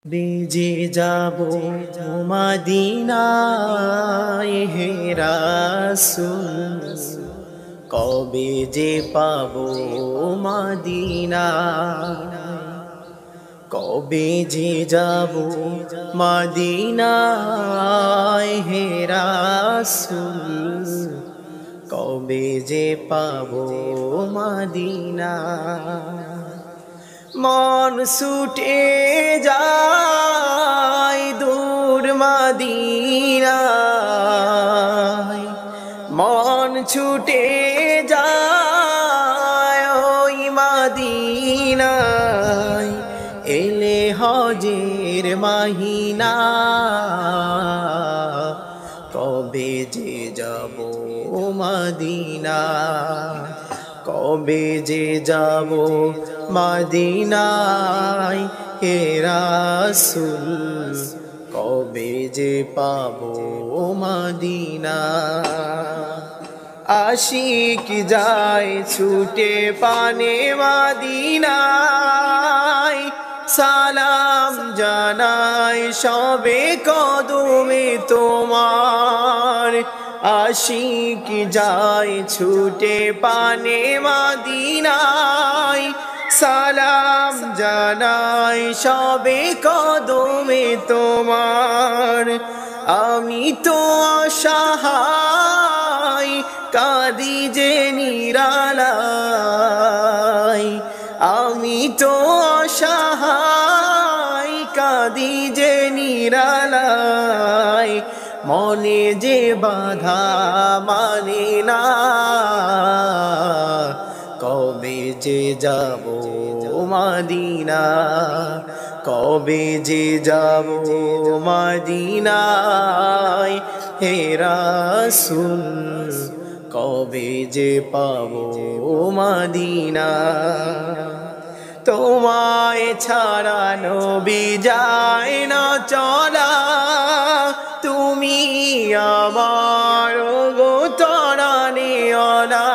বেজে যাব মদিনায় হে রাসূল, কবে যে পাবো মদিনা, কবে যে যাব মদিনায় হে রাসূল, কবে যে পাবো মদিনা। মন ছুটে যায় দূর মদিনায়, মন ছুটে যায় ওই মদিনায়, এলে হজের মাহিনা, কবে যে যাব মদিনা, কবে যে যাব মদিনায় হে রাসূল, কবে যে পাবো মদিনা। আশিক যায় ছুটে পানে মদিনায়, সালাম জানাই সবে কদমে তোমার। আশিক যায় ছুটে পানে মদিনায়, সালাম জানাই সবে কদমে তোমার। আমি তো অসহায় কাঁদি যে নিরালায়, আমি তো অসহায় কাঁদি যে নিরালায়, মনে যে বাধা মানে না, কবে যে যাব মদিনা, কবে যে যাব মদিনায় হে রাসূল, কবে যে পাবো মদিনা। তোমায় ছাড়া নবী যায় না চলা, তুমি আমার গো তরানেওয়ালা।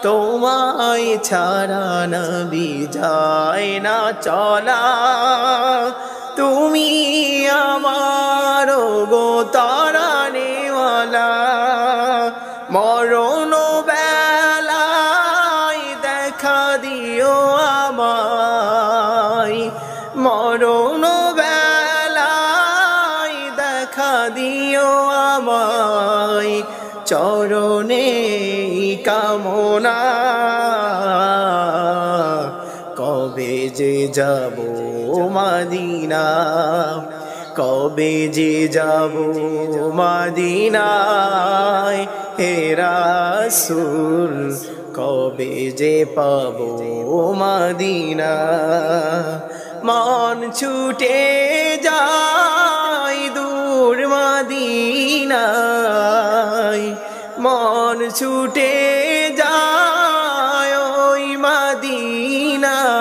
তোমায় ছাড়া নবী যায় না চলা, তুমি আমার গো তরানেওয়ালা। মরণ বেলায় দেখা দিও আমায়, মরণ বেলায় দেখা দিও আমায়, চরণে কামনা, কবে যে যাব মদিনা, কবে যে যাব মদিনায় হে রাসূল, কবে যে পাবো মদিনা। মন ছুটে যায় দূর মদিনায়, মন ছুটে যায় ওই মদিনায়,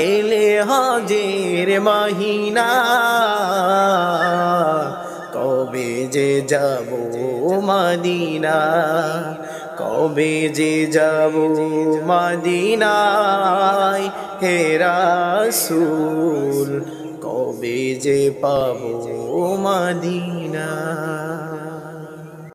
এলে হজের মাহিনা, কবে যে যাব মদিনা, কবে যে যাব মদিনায় হে রাসূল, কবে যে পাবো মদিনা।